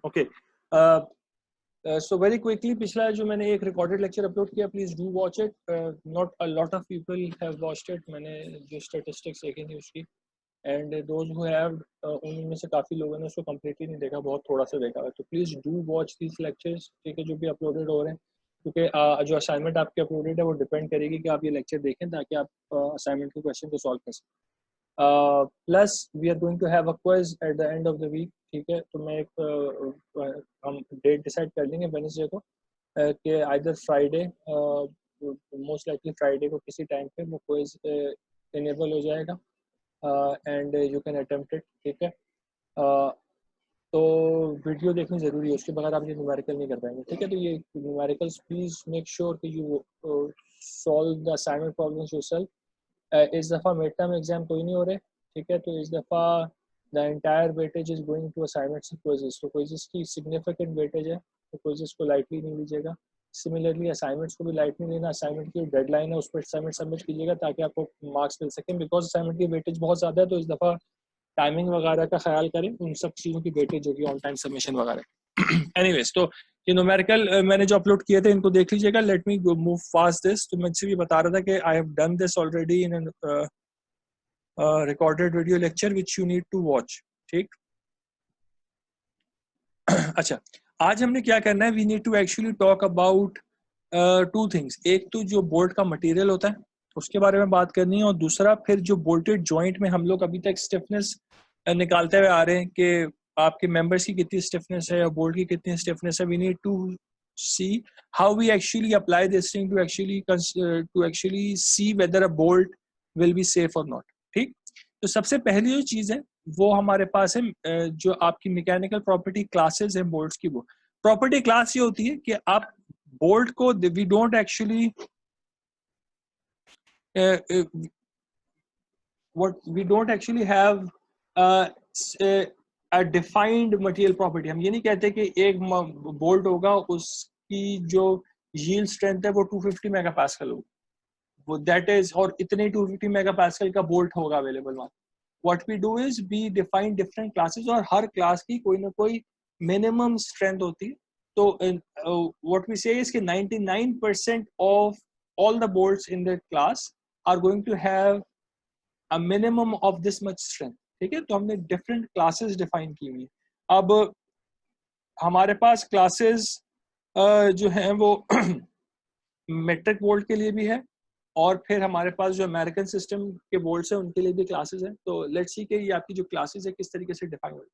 Okay, so very quickly, पिछला जो मैंने एक रिकॉर्डेड लेक्चर अपलोड किया, please do watch it. Not a lot of people have watched it. मैंने जो स्टेटिस्टिक्स देखी थी उसकी, एंड दोज हु हैव, उनमें से काफ़ी लोगों ने उसको कम्प्लीटली नहीं देखा, बहुत थोड़ा सा देखा है. तो please do watch these lectures, ठीक है, जो भी अपलोडेड हो रहे हैं, क्योंकि जो असाइनमेंट आपकी अपलोडेड है वो डिपेंड करेगी कि आप ये लेक्चर देखें ताकि आप असाइनमेंट के क्वेश्चन को सॉल्व कर सकें. Plus we are going to have a quiz at the end of the week, ठीक है. तो मैं एक हम डेट डिसाइड कर लेंगे वेडनेसडे को, कि either Friday, most likely Friday को किसी टाइम पे वो क्विज इनेबल हो जाएगा, and you can attempt it, ठीक है. तो वीडियो देखनी ज़रूरी है, उसके बगैर आप ये न्यूमेरिकल नहीं कर पाएंगे, ठीक है. तो ये न्यूमेरिकल्स प्लीज़ मेक श्योर कि you solve the assignment problems yourself. इस दफ़ा मिड टर्म एग्जाम कोई नहीं हो रहे, ठीक है. तो इस दफ़ा the entire weightage is going to assignments and quizzes. तो क्विज़ेस की सिग्निफिकेंट वेटेज है, तो क्विज़ेस को लाइटली नहीं लीजिएगा. सिमिलरली असाइनमेंट्स को भी लाइट नहीं लेना. असाइनमेंट की डेडलाइन है, उस पर असाइनमेंट सबमिट कीजिएगा ताकि आपको मार्क्स मिल सकें. बिकॉज असाइनमेंट की वेटेज बहुत ज़्यादा है, तो इस दफ़ा टाइमिंग वगैरह का ख्याल करें, उन सब चीज़ों की वेटेज होगी, ऑन टाइम सबमिशन वगैरह. एनीवेज, तो ये न्यूमेरिकल मैंने जो अपलोड किए थे इनको देख लीजिएगा. Let me move fast this. तो मैं इससे भी बता रहा था कि I have done this already in recorded video lecture which you need to watch, ठीक. अच्छा, आज हमने क्या करना है, we need to actually talk about two things. एक तो जो बोल्ट का मटेरियल होता है उसके बारे में बात करनी है, और दूसरा फिर जो बोल्टेड जॉइंट में हम लोग अभी तक स्टिफनेस निकालते हुए आ रहे हैं कि आपके मेंबर्स की कितनी स्टिफनेस है और बोल्ट की कितनी स्टिफनेस है. We need to see how we actually apply this thing to actually see whether a bolt will be safe और नॉट, ठीक. तो सबसे पहली जो चीज़ है वो हमारे पास है, जो आपकी मैकेनिकल प्रॉपर्टी क्लासेस हैं बोल्ट्स की. वो प्रॉपर्टी क्लास ये होती है कि आप बोल्ट को, we don't actually what we don't actually have a defined material property. हम ये नहीं कहते कि एक बोल्ट होगा उसकी जो यील्ड स्ट्रेंथ है वो 250 मेगापास्कल होगी, वो दैट इज, और इतने 250 मेगापास्कल का बोल्ट होगा अवेलेबल वहाँ. What we do is we define different classes, और हर क्लास की कोई ना कोई मिनिमम स्ट्रेंथ होती है. तो व्हाट वी से इज कि 99% of all the bolts in the class are going to have a minimum of this much strength, ठीक है. तो हमने डिफरेंट क्लासेस डिफाइन की हुई. अब हमारे पास क्लासेस जो हैं वो मेट्रिक बोल्ट के लिए भी है, और फिर हमारे पास जो अमेरिकन सिस्टम के बोल्ट्स हैं उनके लिए भी क्लासेस हैं. तो लेट्स सी कि ये आपकी जो क्लासेस है किस तरीके से डिफाइन हुई.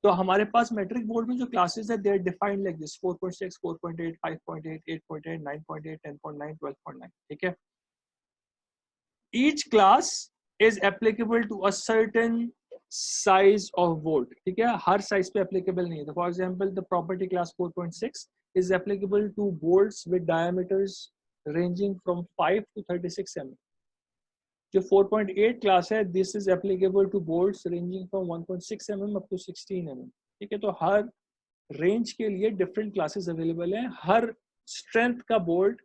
तो हमारे पास मेट्रिक बोल्ट में जो क्लासेस है they are defined like this: 4.6, 4.8, 5.8, 8.8, 9.8, 10.9, 12.9, ठीक है. Each class is applicable to a certain size of bolt, ठीक है. हर साइज पे applicable नहीं है. For example the property class 4.6 is applicable to bolts with diameters ranging from 5 to 36 mm. जो 4.8 class है, this is applicable to bolts ranging from 1.6 mm up to 16 mm, ठीक है. तो हर रेंज के लिए डिफरेंट क्लासेस अवेलेबल हैं. Her strength का bolt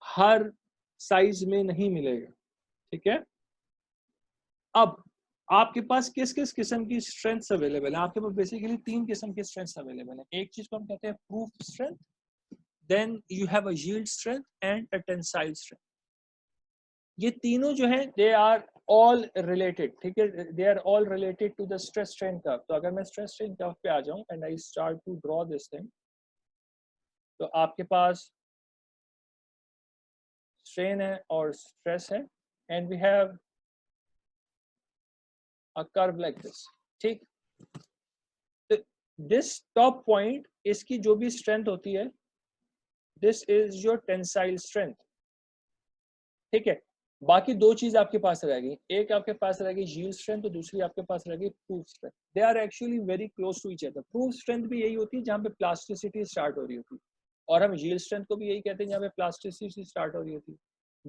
हर size में नहीं मिलेगा, ठीक है. अब आपके पास किस किस किस्म की स्ट्रेंथ्स अवेलेबल है? आपके पास बेसिकली तीन किस्म की स्ट्रेंथ्स अवेलेबल है. एक चीज को हम कहते हैं proof strength, then you have a yield strength and a tensile strength. ये तीनों जो है दे आर ऑल रिलेटेड, ठीक है. They are all related to the stress strain curve. तो अगर मैं स्ट्रेस स्ट्रेन कर्व पे आ जाऊं and I start to draw this thing, तो आपके पास स्ट्रेन है और स्ट्रेस है, and we have a curve like this, ठीक. दिस टॉप पॉइंट, इसकी जो भी स्ट्रेंथ होती है, this is your tensile strength, ठीक है. बाकी दो चीज आपके पास रहेगी, एक आपके पास रहेगी यील्ड स्ट्रेंथ, तो दूसरी आपके पास रहेगी proof strength. They are actually very close to each other. Proof strength भी यही होती है जहाँ पे प्लास्टिसिटी स्टार्ट हो रही होती है, और हम यील्ड स्ट्रेंथ को भी यही कहते हैं जहाँ पे प्लास्टिसिटी स्टार्ट हो रही होती है.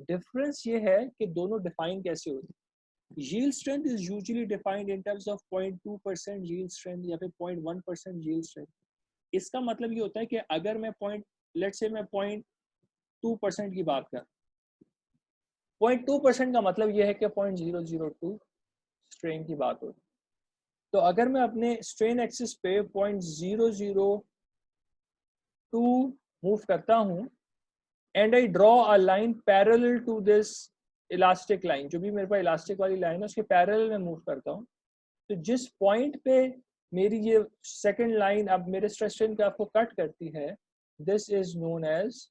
डिफरेंस ये है कि दोनों डिफाइन कैसे होती है. Yield strength is usually defined in terms of 0.2% yield strength या फिर 0.1% yield strength. इसका मतलब ये होता है कि अगर मैं let's say मैं 0.2% की बात कर, 0.2% का मतलब ये है कि 0.002 स्ट्रेन की बात हो. तो अगर मैं अपने स्ट्रेन एक्सिस पे 0.002 मूव करता हूँ and I draw a line parallel to this elastic line, जो भी मेरे पास इलास्टिक वाली लाइन है उसके पैरेलल में मूव करता हूँ, तो जिस पॉइंट पे मेरी ये सेकंड लाइन अब मेरे स्ट्रेस स्ट्रेन ग्राफ को कट करती है, this is known as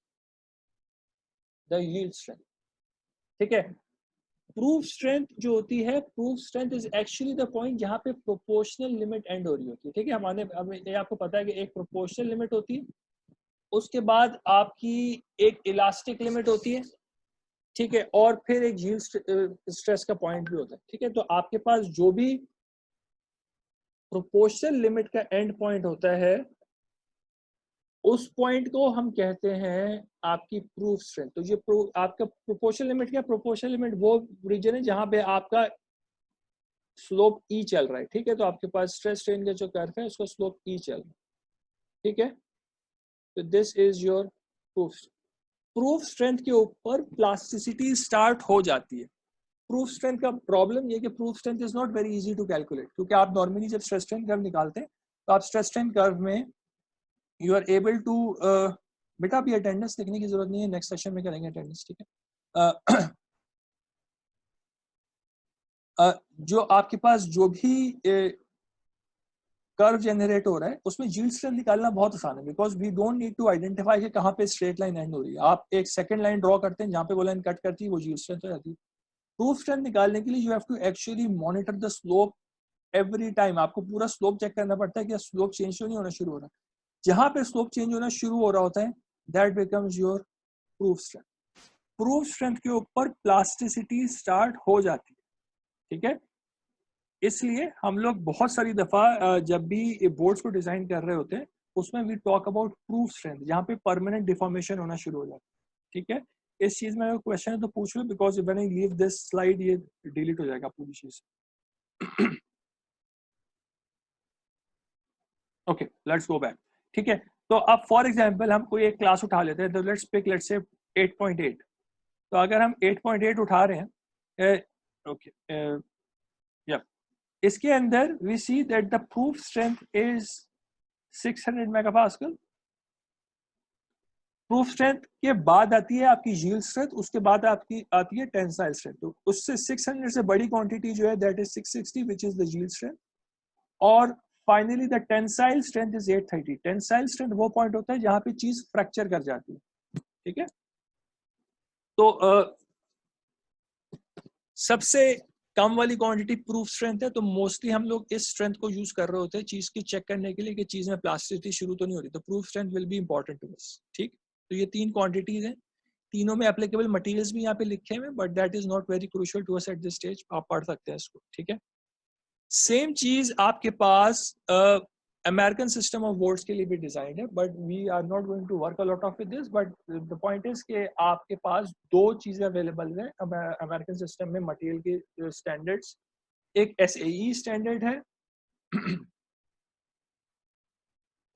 the yield strength. ठीक है, प्रूफ स्ट्रेंथ जो होती है, proof strength is actually the point जहां पे प्रोपोर्शनल लिमिट एंड हो रही होती है। ठीक है, हमारे अब ये आपको पता है कि एक प्रोपोर्शनल लिमिट होती है, उसके बाद आपकी एक इलास्टिक लिमिट होती है, ठीक है, और फिर एक यील्ड स्ट्रेस का पॉइंट भी होता है। ठीक है, तो आपके पास जो भी प्रोपोर्शनल लिमिट का एंड पॉइंट होता है उस पॉइंट को हम कहते हैं आपकी प्रूफ स्ट्रेंथ। तो ये आपका प्रोपोर्शनल लिमिट क्या, प्रोपोर्शनल लिमिट वो रीजन है जहां पे आपका स्लोप ई चल रहा है। ठीक है, तो आपके पास स्ट्रेस स्ट्रेन का जो कर्व है उसका स्लोप ई चल रहा है। ठीक है, तो this is your proof. Proof strength के ऊपर प्लास्टिसिटी स्टार्ट हो जाती है। प्रूफ स्ट्रेंथ का प्रॉब्लम ये कि proof strength is not very easy to calculate, क्योंकि आप नॉर्मली जब स्ट्रेस स्ट्रेन कर्व निकालते हैं तो आप स्ट्रेस स्ट्रेन कर्व में यू आर एबल टू, बेटा अभी अटेंडेंस लिखने की जरूरत नहीं है, नेक्स्ट सेशन में करेंगे अटेंडेंस। ठीक है, जो आपके पास जो भी कर्व जनरेट हो रहा है उसमें यील्ड स्ट्रेंथ निकालना बहुत आसान है, because we don't need to identify कि कहाँ पे स्ट्रेट लाइन एंड हो रही है। आप एक सेकंड लाइन ड्रॉ करते हैं जहाँ पे वो लाइन कट करती है, वो यील्ड स्ट्रेंथ हो जाती है। प्रूफ स्ट्रेंथ निकालने के लिए you have to actually monitor the slope every time. आपको पूरा स्लोप चेक करना पड़ता है कि स्लोप चेंज तो नहीं होना शुरू हो रहा है। जहां पे स्लोप चेंज होना शुरू हो रहा होता है, that becomes your proof strength. Proof strength के ऊपर प्लास्टिसिटी स्टार्ट हो जाती है। ठीक है, इसलिए हम लोग बहुत सारी दफा जब भी बोर्ड्स को डिजाइन कर रहे होते हैं उसमें we talk about proof strength, जहाँ पे परमानेंट डिफॉर्मेशन होना शुरू हो जाता है। ठीक है, इस चीज में क्वेश्चन है तो पूछ लो, because when I leave this slide ये डिलीट हो जाएगा पूरी चीज। Okay, let's go back. ठीक है, तो अब फॉर एग्जांपल हम कोई एक क्लास उठा लेते हैं, तो लेट्स पिक, लेट्स से 8.8। तो अगर हम 8.8 उठा रहे हैं, ओके, या इसके अंदर we see that the proof strength is 600 megapascal. Proof strength के बाद आती है आपकी यील्ड स्ट्रेंथ, उसके बाद आपकी आती है टेंसाइल स्ट्रेंथ। तो उससे 600 से बड़ी क्वांटिटी जो है that is 660 which is the yield strength. और finally the tensile strength is 830। Tensile strength वो पॉइंट होता है जहां पे चीज फ्रैक्चर कर जाती है। ठीक है, तो सबसे कम वाली क्वांटिटी प्रूफ स्ट्रेंथ है, तो मोस्टली हम लोग इस स्ट्रेंथ को यूज कर रहे होते हैं चीज की चेक करने के लिए कि चीज में प्लास्टिसिटी शुरू तो नहीं हो रही। तो proof strength will be important to us. ठीक, तो ये तीन क्वांटिटीज हैं, तीनों में एप्लीकेबल मटेरियल्स भी यहाँ पे लिखे हुए हैं, but that is not very crucial to us at this stage. आप पढ़ सकते हैं इसको। ठीक है, सेम चीज आपके पास अमेरिकन सिस्टम ऑफ बोर्ड्स के लिए भी डिजाइन है, but we are not going to work a lot of with this. But the point is कि आपके पास दो चीजें अवेलेबल हैं अमेरिकन सिस्टम में मटेरियल के स्टैंडर्ड्स। एक SAE स्टैंडर्ड है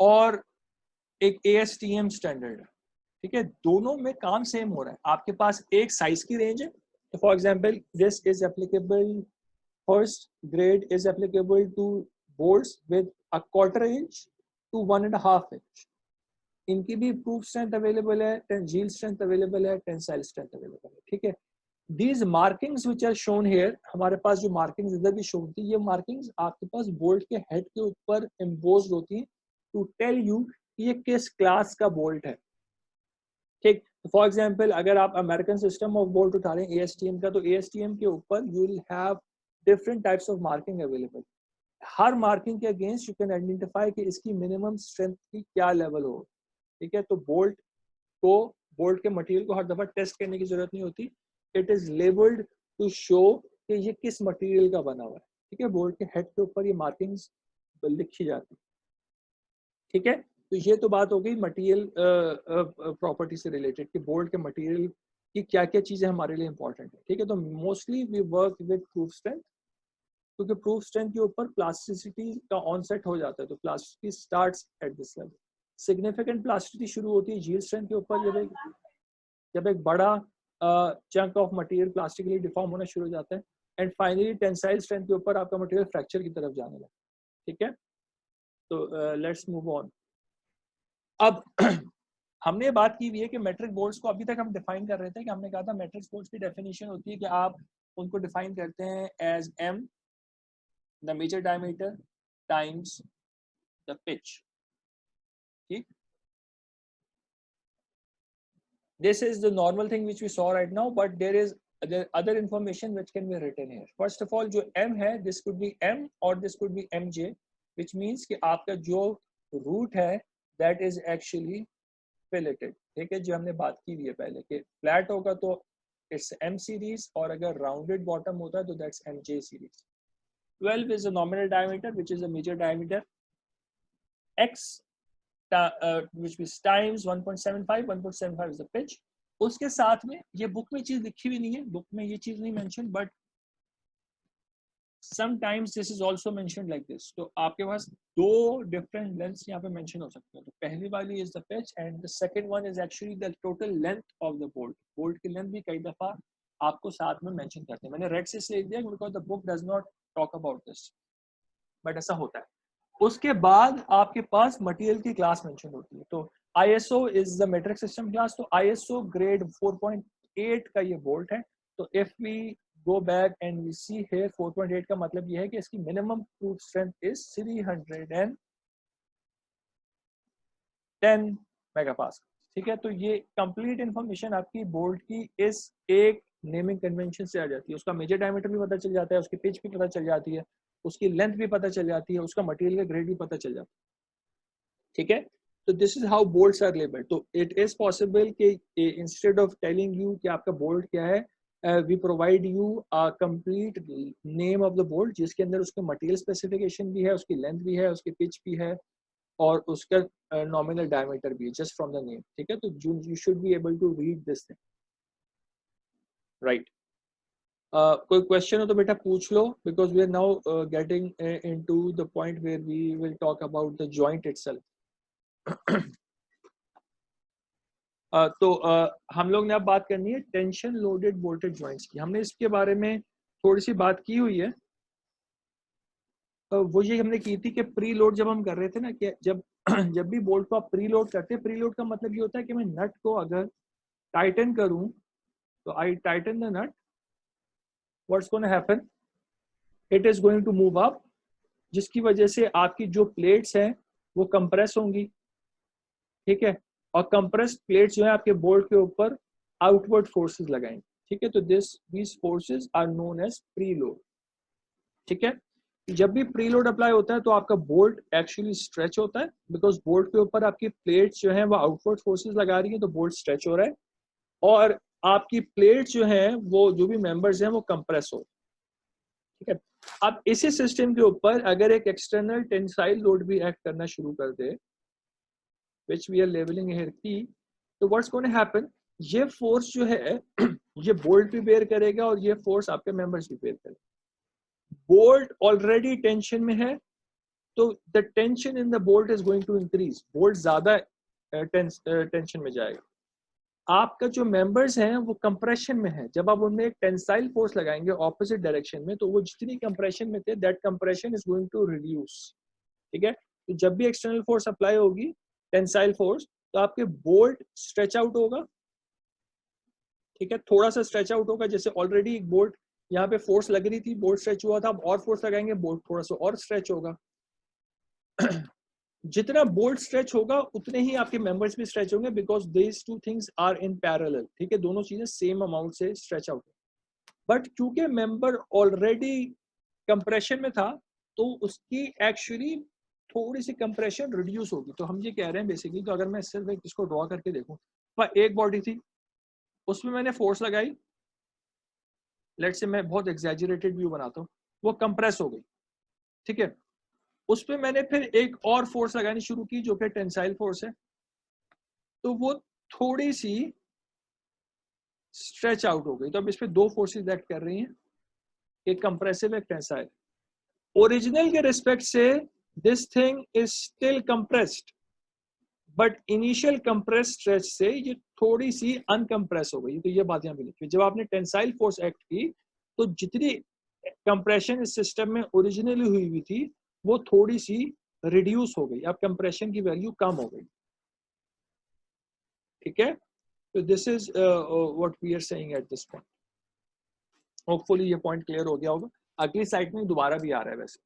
और एक ASTM स्टैंडर्ड है। ठीक है, दोनों में काम सेम हो रहा है। आपके पास एक साइज की रेंज है, तो for example this is applicable, first grade is applicable to boards with a quarter inch to 1.5 inch। इनकी भी प्रूफ स्ट्रेंथ अवेलेबल है, यील्ड स्ट्रेंथ अवेलेबल है, टेंसाइल स्ट्रेंथ अवेलेबल है। ठीक है, these markings which are shown here, हमारे पास जो markings इधर भी शो होती है, ये मार्किंग्स आपके पास बोल्ट के हेड के ऊपर एम्बोस्ड होती हैं टू टेल यू कि ये किस क्लास का बोल्ट है। ठीक, फॉर एग्जांपल अगर आप अमेरिकन सिस्टम ऑफ बोल्ट उठा रहे हैं ASTM का, तो ASTM के ऊपर you will have different types of marking available. Her marking के अगेंस्ट यू कैन आइडेंटिफाई कि इसकी मिनिमम स्ट्रेंथ की क्या लेवल हो। ठीक है, तो बोल्ट के मटेरियल को हर दफा टेस्ट करने की जरूरत नहीं होती। It is labelled to show कि ये किस मटेरियल का बना हुआ है। ठीक है, बोल्ट के हेड के ऊपर ये मार्किंग्स लिखी जाती है। ठीक है, तो ये तो बात हो गई मटेरियल प्रॉपर्टी से रिलेटेड कि बोल्ट के मटेरियल की क्या क्या चीजें हमारे लिए इंपॉर्टेंट है। ठीक है, तो mostly we work with proof strength, क्योंकि प्रूफ स्ट्रेंथ के ऊपर प्लास्टिसिटी का ऑनसेट हो जाता है। तो plasticity starts at this level. Significant plasticity शुरू होती है यील्ड स्ट्रेंथ के ऊपर, जब एक बड़ा chunk of material plastically deform होना शुरू हो जाता है। एंड फाइनली टेंसाइल स्ट्रेंथ के ऊपर आपका मटेरियल फ्रैक्चर की तरफ जाने लगता है। ठीक है, तो लेट्स मूव ऑन। अब हमने बात की हुई है कि मैट्रिक बोल्ट्स को अभी तक हम डिफाइन कर रहे थे कि हमने कहा था मैट्रिक बोल्ट्स की डेफिनेशन होती है कि आप उनको डिफाइन करते हैं as m the major diameter times the pitch. ठीक, this is the normal thing which we saw right now, but there is other information which can be written here. First of all, जो m है, this could be m or this could be mj, which means कि आपका जो root है that is actually filleted। ठीक है, जो हमने बात की हुई है पहले कि flat होगा तो it's m series और अगर rounded bottom होता है तो that's mj series। 12 is the nominal diameter which is the major diameter, x which is times 1.75, 1.75 is the pitch। उसके साथ में ये बुक में चीज लिखी हुई नहीं है, बुक में ये चीज नहीं mention, but sometimes this is also mentioned like this। तो आपके पास दो डिफरेंट लेंथ्स यहाँ पे मेंशन हो सकते हैं। तो पहली वाली is the pitch and the second one is actually the total length of the bolt. Bolt की लेंथ भी कई दफा आपको साथ में मेंशन करते हैं। मैंने रेड से लिख दिया because the book does not talk about this, but ऐसा होता है। उसके बाद आपके पास मटेरियल की क्लास मेंशन होती है। तो ISO is the metric system class. तो ISO ग्रेड 4.8 का ये बोल्ट है। तो if we go back and we see here 4.8 का मतलब ये है कि इसकी minimum proof strength is 310 megapascal. ठीक है, तो ये कंप्लीट इंफॉर्मेशन आपकी बोल्ट की इस एक नेमिंग कन्वेंशन से आ जाती है। उसका मेजर डायमीटर भी पता चल जाता है, उसकी पिच भी पता चल जाती है, उसकी लेंथ भी पता चल जाती है, उसका मटेरियल का ग्रेड भी पता चल जाता है। ठीक है, तो this is how bolts are labelled. तो इट इज पॉसिबल कि इंस्टेड ऑफ टेलिंग यू कि आपका बोल्ट क्या है, we provide you a complete name of the bolt जिसके अंदर उसका मटेरियल स्पेसिफिकेशन भी है, उसकी लेंथ भी है, उसकी पिच भी है और उसका नॉमिनल डायमीटर भी है जस्ट फ्रॉम द नेम। ठीक है, तो you should be able to read this thing, right. कोई क्वेश्चन हो तो बेटा पूछ लो, because we are now getting into the point where we will talk about the joint itself. तो हम लोग ने अब बात करनी है टेंशन लोडेड बोल्टेड जॉइंट्स की। हमने इसके बारे में थोड़ी सी बात की हुई है। वो ये हमने की थी कि प्री लोड जब हम कर रहे थे ना, कि जब जब भी बोल्ट को आप प्री लोड करते हैं, प्री लोड का मतलब ये होता है कि मैं नट को अगर टाइटन करूं तो I tighten the nut, what's gonna happen, it is going to move up, जिसकी वजह से आपकी जो प्लेट्स हैं वो कंप्रेस होंगी। ठीक है, और कंप्रेस्ड प्लेट्स जो है आपके बोल्ट के ऊपर आउटवर्ड फोर्सेस लगाएंगे। ठीक है, तो these forces are known as pre load. ठीक है, जब भी प्री लोड अप्लाई होता है तो आपका बोल्ट एक्चुअली स्ट्रेच होता है, बिकॉज बोल्ट के ऊपर आपकी प्लेट्स जो है वो आउटवर्ड फोर्सेस लगा रही है, तो बोल्ट स्ट्रेच हो रहा है और आपकी प्लेट्स जो है वो जो भी मेंबर्स हैं वो कंप्रेस हो। ठीक है, अब इसी सिस्टम के ऊपर अगर एक एक्सटर्नल टेंसाइल लोड भी एक्ट करना शुरू कर दे, which we are labeling here P, तो what's going to happen, ये फोर्स जो है ये बोल्ट भी बेयर करेगा और ये फोर्स आपके मेंबर्स भी बेयर करेगा। बोल्ट ऑलरेडी टेंशन में है तो the tension in the bolt is going to increase, bolt ज्यादा टेंशन में जाएगा। आपका जो मेंबर्स हैं वो कंप्रेशन में है, जब आप उनमें एक टेंसाइल फोर्स लगाएंगे ऑपोजिट डायरेक्शन में तो वो जितनी कंप्रेशन में थे that compression is going to reduce. ठीक है, तो जब भी एक्सटर्नल फोर्स अप्लाई होगी टेंसाइल फोर्स तो आपके बोल्ट स्ट्रेच आउट होगा। ठीक है, थोड़ा सा स्ट्रेच आउट होगा, जैसे ऑलरेडी एक बोल्ट यहाँ पे फोर्स लग रही थी, बोल्ट स्ट्रेच हुआ था, अब और फोर्स लगाएंगे बोल्ट थोड़ा सा और स्ट्रेच होगा। जितना बोल्ट स्ट्रेच होगा उतने ही आपके मेंबर्स भी स्ट्रेच होंगे, because these two things are in parallel. ठीक है, दोनों चीजें सेम अमाउंट से स्ट्रेच आउट, बट क्योंकि मेंबर ऑलरेडी कंप्रेशन में था तो उसकी एक्चुअली थोड़ी सी कंप्रेशन रिड्यूस होगी। तो हम ये कह रहे हैं बेसिकली, तो अगर मैं सिर्फ एक इसको ड्रॉ करके देखूं, पर एक बॉडी थी उसमें मैंने फोर्स लगाई, लेट्स से मैं बहुत एग्जैजरेटेड व्यू बनाता हूँ, वो कंप्रेस हो गई। ठीक है, उस पर मैंने फिर एक और फोर्स लगानी शुरू की जो कि टेंसाइल फोर्स है, तो वो थोड़ी सी स्ट्रेच आउट हो गई। तो अब इस पे दो फोर्सेस एक्ट कर रही हैं, एक कंप्रेसिव एक टेंसाइल। ओरिजिनल के रिस्पेक्ट से this thing is still compressed, but initial compress stretch से ये थोड़ी सी अनकंप्रेस हो गई। तो ये बात यहाँ पे लिखी, जब आपने टेंसाइल फोर्स एक्ट की तो जितनी कंप्रेशन इस सिस्टम में ओरिजिनली हुई थी वो थोड़ी सी रिड्यूस हो गई, अब कंप्रेशन की वैल्यू कम हो गई, ठीक है। तो this is what we are saying at this point. Hopefully ये पॉइंट क्लियर हो गया होगा। अगली साइड में दोबारा भी आ रहा है वैसे।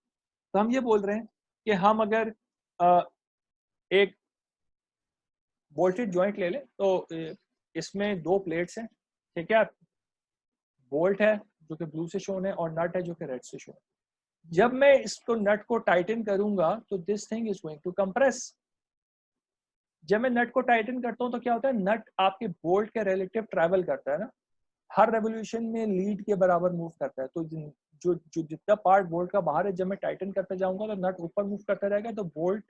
तो हम ये बोल रहे हैं कि हम अगर एक वोल्टेज जॉइंट ले लें तो इसमें दो प्लेट्स हैं, ठीक है। बोल्ट है जो कि ब्लू से शोन है और नट है जो कि रेड से शोन है। जब मैं इसको नट को टाइटन करूंगा तो this thing is going to compress. जब मैं नट को टाइटन करता हूं तो क्या होता है, नट आपके बोल्ट के रिलेटिव ट्रैवल करता है ना, हर रेवोल्यूशन में लीड के बराबर मूव करता है। तो जो जो जितना पार्ट बोल्ट का बाहर है, जब मैं टाइटन करते जाऊंगा तो नट ऊपर मूव करता रहेगा, तो बोल्ट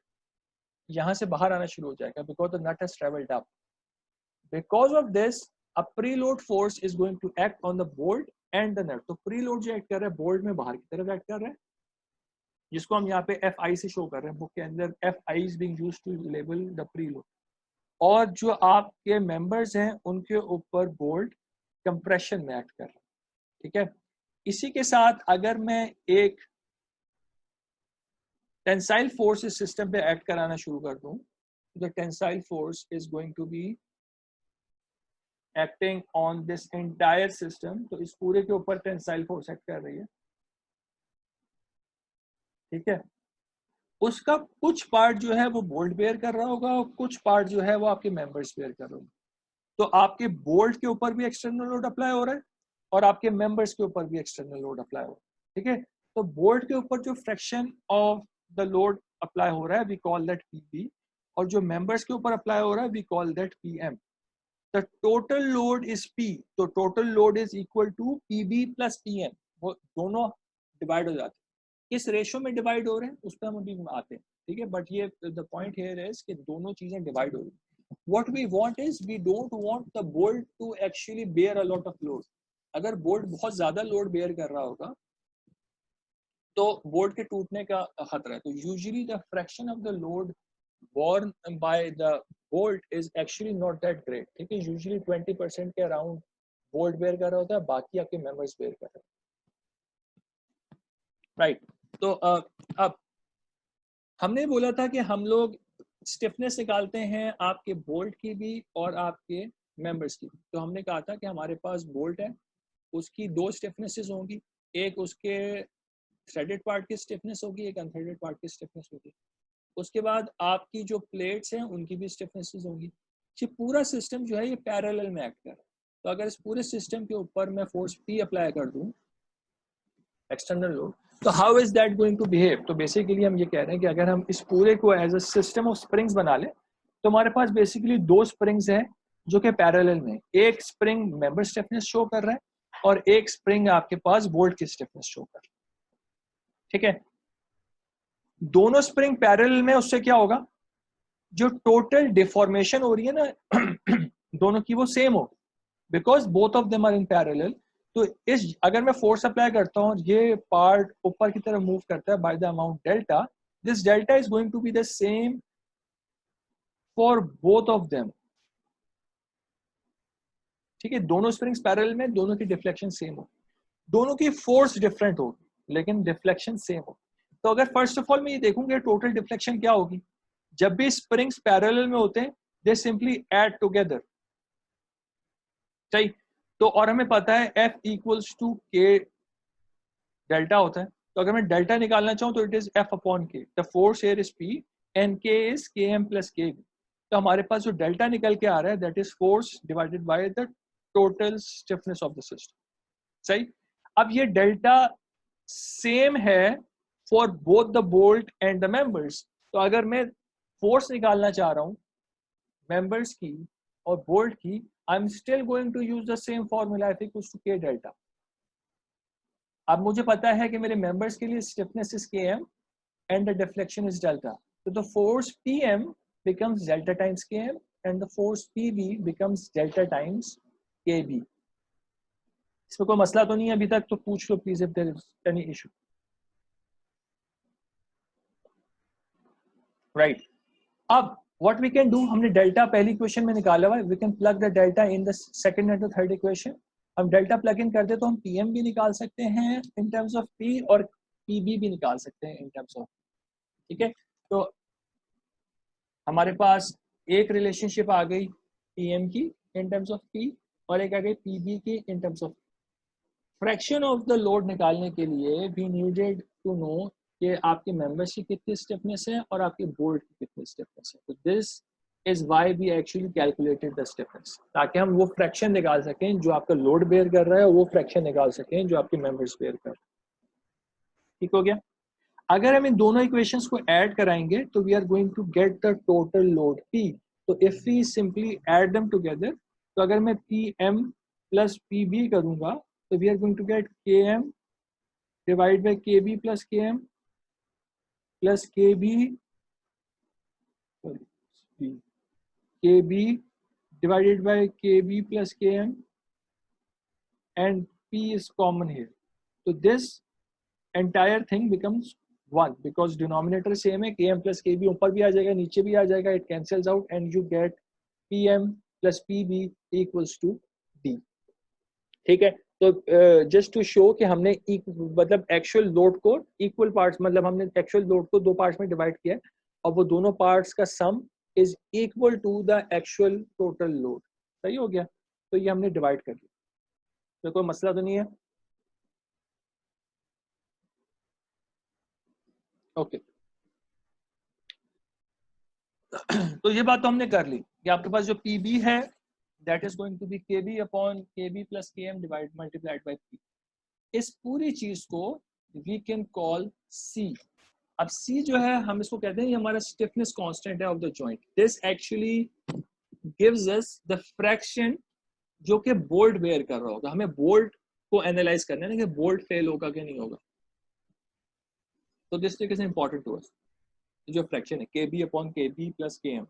यहाँ से बाहर आना शुरू हो जाएगा, because the nut has travelled up. Because of this a preload force is going to act on the bolt and the nut। तो preload जो एक्ट कर रहा है बोल्ट में बाहर की तरफ एक्ट कर रहा है, जिसको हम यहाँ पे FI से शो कर रहे हैं बुक के अंदर। FI is being used to label the preload। और जो आपके मेंबर्स हैं उनके ऊपर बोल्ट कंप्रेशन में एक्ट कर रहा है, ठीक है। इसी के साथ अगर मैं एक टेंसाइल फोर्स इस सिस्टम पे एक्ट कराना शुरू कर दूं, the tensile force is going to be acting on this entire system. तो इस पूरे के ऊपर टेंसाइल फोर्स एक्ट कर रही है, ठीक है। उसका कुछ पार्ट जो है वो बोल्ट बेयर कर रहा होगा और कुछ पार्ट जो है वो आपके मेंबर्स बेयर कर रहे होंगे। तो आपके बोल्ट के ऊपर भी एक्सटर्नल लोड अप्लाई हो रहा है और आपके मेंबर्स के ऊपर भी एक्सटर्नल लोड अप्लाई हो रहा है, ठीक है। तो बोल्ट के ऊपर जो fraction of the load apply हो रहा है वी कॉल दैट पीबी, और जो मेंबर्स के ऊपर अप्लाई हो रहा है we call that PM. The total load is P, तो total load is equal to PB plus PM. वो दोनों डिवाइड हो जाते हैं। किस रेशो में डिवाइड हो रहे हैं उस पर हम अभी आते हैं, ठीक है। बट ये द पॉइंट हियर इज कि दोनों चीजें डिवाइड हो रही हैं। What we want is we don't want the bolt to actually bear a lot of load। अगर बोल्ट बहुत ज्यादा लोड बेयर कर रहा होगा तो बोल्ट के टूटने का खतरा है। तो usually the fraction of the load borne by the bolt is actually not that great, ठीक है। यूजुअली 20% के अराउंड बोल्ट बेयर कर रहा होता है, बाकी आपके मेंबर्स बेयर कर रहे हैं, राइट। तो अब हमने बोला था कि हम लोग स्टिफनेस निकालते हैं आपके बोल्ट की भी और आपके मेंबर्स की। तो हमने कहा था कि हमारे पास बोल्ट है, उसकी दो स्टिफनेसेस होंगी, एक उसके थ्रेडेड पार्ट की स्टिफनेस होगी, एक अनथ्रेडेड पार्ट की स्टिफनेस होगी। उसके बाद आपकी जो प्लेट्स हैं उनकी भी स्टिफनेसेस होंगी। ये पूरा सिस्टम जो है ये पैरेलल में एक्ट कर रहा है। तो अगर इस पूरे सिस्टम के ऊपर मैं फोर्स P अप्लाई कर दूं, एक्सटर्नल लोड, तो how is that going to behave. तो बेसिकली हम ये कह रहे हैं कि अगर हम इस पूरे को as a system of springs बना लें तो हमारे पास बेसिकली दो स्प्रिंग्स हैं जो कि पैरेलल में, एक स्प्रिंग मेंबर स्टिफनेस शो कर रहा है और एक स्प्रिंग आपके पास बोल्ट की स्टिफनेस शो कर रहा है, ठीक है। दोनों स्प्रिंग पैरेलल में, उससे क्या होगा, जो टोटल डिफॉर्मेशन हो रही है ना दोनों की वो सेम हो, because both of them are in parallel. तो इस अगर मैं फोर्स अप्लाई करता हूँ, ये पार्ट ऊपर की तरफ मूव करता है by the amount delta, this delta is going to be the same for both of them, ठीक है। दोनों स्प्रिंग्स पैरेलल में, दोनों की डिफ्लेक्शन सेम हो, दोनों की फोर्स डिफरेंट होगी लेकिन डिफ्लेक्शन सेम हो। तो अगर फर्स्ट ऑफ ऑल मैं ये देखूंगा टोटल डिफ्लेक्शन क्या होगी, जब भी स्प्रिंग्स पैरेलल में होते हैं दे सिंपली ऐड टुगेदर, सही। तो और हमें पता है F इक्वल्स टू के डेल्टा होता है। तो अगर मैं डेल्टा निकालना चाहूँ तो इट इज F अपॉन के, the force here is P and K is Km plus KB। तो हमारे पास जो डेल्टा निकल के आ रहा है that is force divided by the total stiffness of the system, सही। अब ये डेल्टा सेम है for both the bolt and the members. तो अगर मैं फोर्स निकालना चाह रहा हूँ मेंबर्स की और बोल्ट की, I am still going to use the same formula F equals to K delta. अब मुझे पता है कि मेरे मेंबर्स के लिए stiffness is Km and the deflection is delta. तो the force Pm becomes delta times Km and the force Pb becomes delta times Kb। इसमें कोई मसला तो नहीं है अभी तक, तो पूछ लो please if there is any issue, right. अब व्हाट वी कैन डू, हमने डेल्टा पहली क्वेश्चन में निकाला हुआ है, we can plug the delta in the second and the third equation. हम डेल्टा प्लग इन करते तो हम Pm भी निकाल सकते हैं इन टर्म्स ऑफ P और Pb भी निकाल सकते हैं इन टर्म्स ऑफ। ठीक है, तो हमारे पास एक रिलेशनशिप आ गई पीएम की इन टर्म्स ऑफ पी, और एक आ गई पीबी की इन terms of fraction of the load निकालने के लिए वी नीडेड टू नो कि आपके मेंबर्स की कितनी स्टिफनेस है और आपके बोल्ट की कितनी स्टिफनेस है। तो this is why we actually calculated the stiffness, ताकि हम वो फ्रैक्शन निकाल सकें जो आपका लोड बेयर कर रहा है, वो फ्रैक्शन निकाल सकें जो आपके मेंबर्स बेयर कर रहे हैं। ठीक हो गया। अगर हम इन दोनों इक्वेशंस को ऐड कराएंगे तो we are going to get the total load P। तो if we simply add them together, तो अगर मैं PM प्लस PB करूंगा तो we are going to get KM divide by KB plus KM plus KB divided by KB plus KM, and P is common here. So this entire thing becomes 1 because denominator same है, KM plus KB ऊपर भी आ जाएगा नीचे भी आ जाएगा, it cancels out and you get PM plus PB equals to D। ठीक है, तो जस्ट टू शो कि हमने मतलब एक्चुअल लोड को इक्वल पार्ट्स, मतलब हमने एक्चुअल लोड को दो पार्ट्स में डिवाइड किया है और वो दोनों पार्ट्स का sum is equal to the actual total load. सही हो गया, तो ये हमने डिवाइड कर दिया, तो कोई मसला तो नहीं है। ओके तो ये बात तो हमने कर ली कि आपके पास जो पीबी है that is going to be KB upon KB plus KM divide multiplied by P. इस पूरी चीज को वी कैन कॉल सी। अब सी जो है हम इसको कहते हैं ये हमारा स्टिफनेस कांस्टेंट है of the joint. This actually gives us the fraction जो कि बोल्ट बेयर कर रहा होगा। हमें बोल्ट को एनालाइज करना है कि बोल्ट फेल होगा कि नहीं होगा, तो this is important to us. जो फ्रैक्शन है KB upon KB plus KM,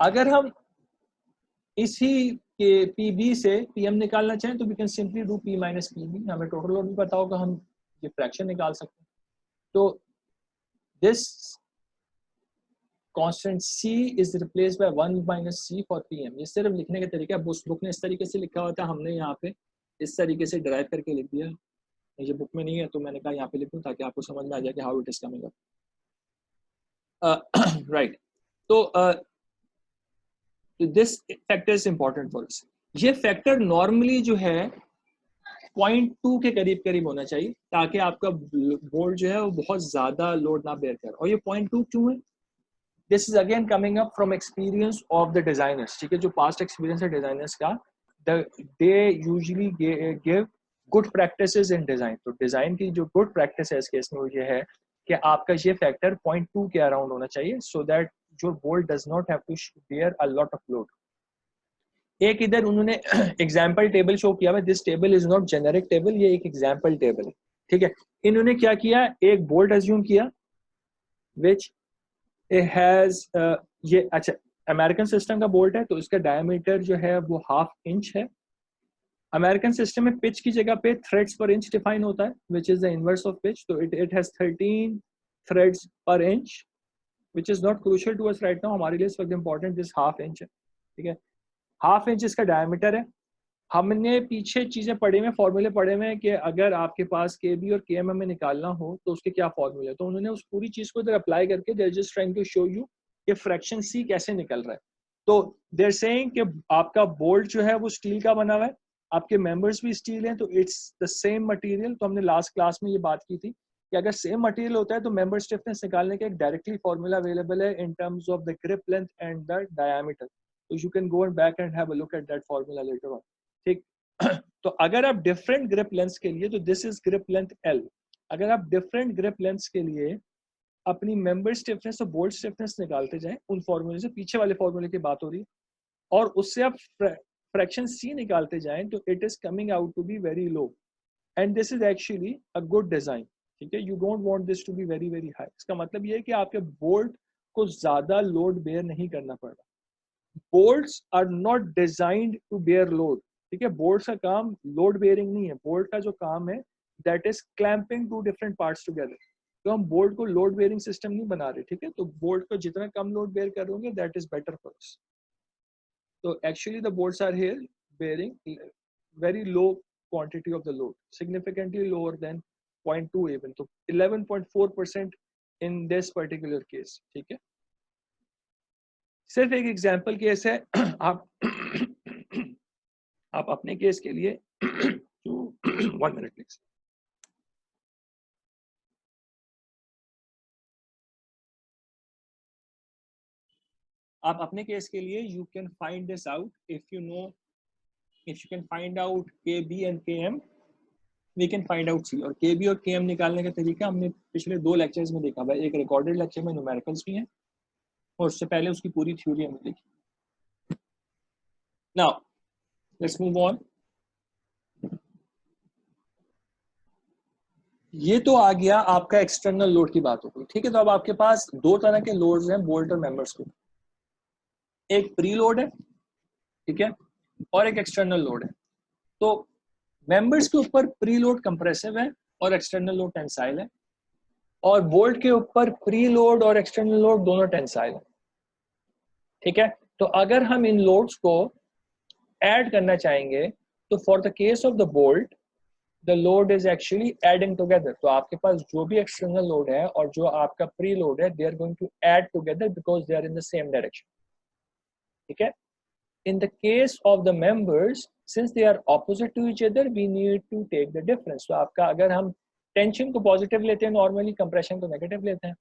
अगर हम इसी के पीबी से पीएम निकालना चाहें तो we can simply do P minus PB. हमें टोटल लोड भी पता होगा, हम ये फ्रैक्शन निकाल सकते हैं। तो this constant C is replaced by 1 minus C for PM। ये सिर्फ लिखने का तरीका है, बुक ने इस तरीके से लिखा होता है, हमने यहाँ पे इस तरीके से डिराइव करके लिख दिया। ये बुक में नहीं है तो मैंने कहा यहाँ पे लिखूं ताकि आपको समझ में आ जाए कि how it is coming up. Right, तो this factor is important for us. ये फैक्टर नॉर्मली जो है 0.2 के करीब करीब होना चाहिए ताकि आपका बोल्ट जो है वो बहुत ज्यादा लोड ना बेयर करे। और ये 0.2 क्यों है? This is again coming up from experience of the designers. ठीक है, जो पास्ट एक्सपीरियंस है डिजाइनर्स का, they usually give good practices in design. तो डिजाइन की जो गुड प्रैक्टिस है इस केस में वो ये है कि आपका ये फैक्टर 0.2 के अराउंड होना चाहिए so that your bolt does not have to bear a lot of load। एक इधर उन्होंने एग्जाम्पल टेबल शो किया है, this table is not generic table, ये एक एग्जाम्पल टेबल है। ठीक है, इन्होंने क्या किया, एक बोल्ट अज्यूम किया विच हैज ये अच्छा अमेरिकन सिस्टम का बोल्ट है तो इसका डायमीटर जो है वो 1/2 इंच है। अमेरिकन सिस्टम में पिच की जगह पे थ्रेड्स पर इंच डिफाइन होता है which is the inverse of pitch. तो इट हैज 13 थ्रेड्स पर inch which is not crucial to us right now। हमारे लिए इस वक्त इम्पोर्टेंट दिस 1/2 इंच है। ठीक है, 1/2 इंच इसका डायमीटर है। हमने पीछे चीजें पढ़ी में फॉर्मूले पढ़े हुए हैं कि अगर आपके पास केबी और केएम हमें निकालना हो तो उसके क्या फॉर्मूले, तो उन्होंने उस पूरी चीज को इधर अप्लाई करके they just trying to show you कि फ्रैक्शन सी कैसे निकल रहा है। तो देयर सेइंग कि आपका बोल्ट जो है वो स्टील का बना हुआ है, आपके मेंबर्स भी स्टील हैं, तो इट्स द सेम मटेरियल। तो हमने लास्ट क्लास में ये बात की थी कि अगर सेम मटेरियल होता है तो मेंबर स्टिफनेस निकालने का एक डायरेक्टली फॉर्मूला अवेलेबल है in terms of the grip length and the diameter. तो you can go and back and have a look at that formula later on. ठीक, तो अगर आप डिफरेंट ग्रिप लेंथ के लिए, तो this is grip length L, अगर आप डिफरेंट ग्रिप लेंथ के लिए अपनी मेंबर स्टिफनेस और बोल्ट स्टिफनेस निकालते जाएं उन फॉर्मूले से, पीछे वाले फॉर्मूले की बात हो रही है, और उससे आप फ्रैक्शन C निकालते जाएं तो it is coming out to be very low and this is actually a good design. ठीक है, you don't want this to be very very high. इसका मतलब ये है कि आपके बोल्ट को ज्यादा लोड बेयर नहीं करना पड़ रहा। Bolts are not designed to bear load. ठीक है, बोल्ट्स का काम लोड बेयरिंग नहीं है, बोल्ट का जो काम है that is clamping to different parts together. तो हम बोल्ट को लोड बेयरिंग सिस्टम नहीं बना रहे। ठीक है, तो बोल्ट को जितना कम लोड बेयर करोगे that is better for us. तो actually the bolts are here bearing very low quantity of the load, significantly lower than 0.2 even। तो 11.4% इन दिस पर्टिकुलर केस, ठीक है। सिर्फ एक एग्जांपल केस है। आप आप अपने केस के लिए 1 मिनट प्लीज। आप अपने केस के लिए you can find this out if you know, if you can find out K B and K M, we can find out C. और के बी और के एम निकालने का तरीका हमने पिछले 2 लेक्चर्स में देखा भाई, एक रिकॉर्डेड लेक्चर में न्यूमेरिकल्स भी हैं और उससे पहले उसकी पूरी थ्योरी हमने देखी। Now let's move on. ये तो आ गया आपका एक्सटर्नल लोड की बात हो गई, ठीक है। तो अब आपके पास 2 तरह के लोड्स हैं बोल्ट और मेंबर्स को, एक प्री लोड है, ठीक है, और एक एक्सटर्नल लोड है। तो मेंबर्स के ऊपर प्री लोड कंप्रेसिव है और एक्सटर्नल लोड टेंसाइल है, और बोल्ट के ऊपर प्री लोड और एक्सटर्नल लोड दोनों टेंसाइल है, ठीक है। तो अगर हम इन लोड्स को ऐड करना चाहेंगे तो for the case of the bolt the load is actually adding together. तो आपके पास जो भी एक्सटर्नल लोड है और जो आपका प्री लोड है, they are going to add together because they are in the same direction, ठीक है। In the case of the members, since they are opposite to each other, we need to take the difference. तो आपका अगर हम tension को positive लेते हैं normally, compression को नेगेटिव लेते हैं,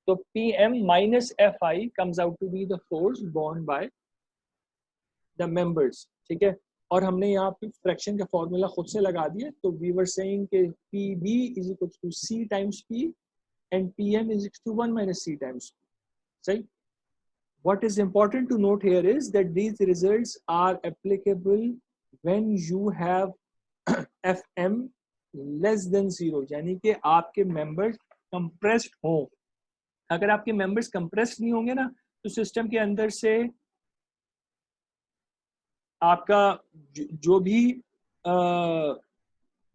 तो Pm minus Fi comes out to be the force borne by the members, ठीक है। और हमने यहाँ पे फ्रैक्शन का फॉर्मूला खुद से लगा दिया, तो we were saying कि Pb is equal to C times P and Pm is equal to 1 minus C times P, सही। What is important to note here is that these results are applicable when you have Fm less than 0, यानी कि आपके members compressed हो। अगर आपके members compressed नहीं होंगे ना, तो सिस्टम के अंदर से आपका जो भी